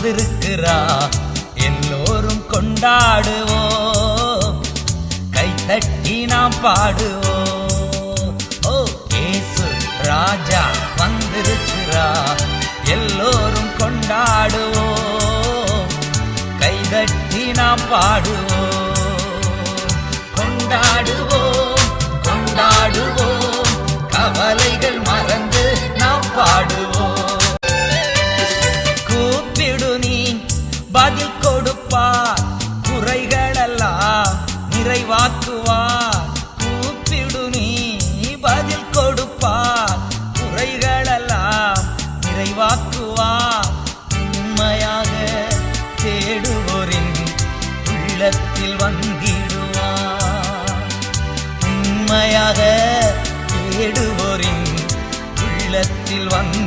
வந்திருக்கிறார். எல்லோரும் கொண்டாடுவோம், கைத்தட்டி நாம் பாடுவோம். ஓ இயேசு ராஜா வந்திருக்கிறார். எல்லோரும் கொண்டாடுவோம், கைதட்டி நாம் பாடுவோம். கொண்டாடுவோம் கொண்டாடுவோம், கவலைகள் மறந்து நாம் பாடுவோம். கூப்பிடு நீ பதில் கொடுப்பார், குறைகளெல்லாம் நிறைவாக்குவார். கூப்பிடு நீ பதில் கொடுப்பார், குறைகளெல்லாம் நிறைவாக்குவார். உண்மையாக தேடுவோரின் உள்ளத்தில் வந்திடுவார். உண்மையாக தேடுவோரின் உள்ளத்தில் வந்து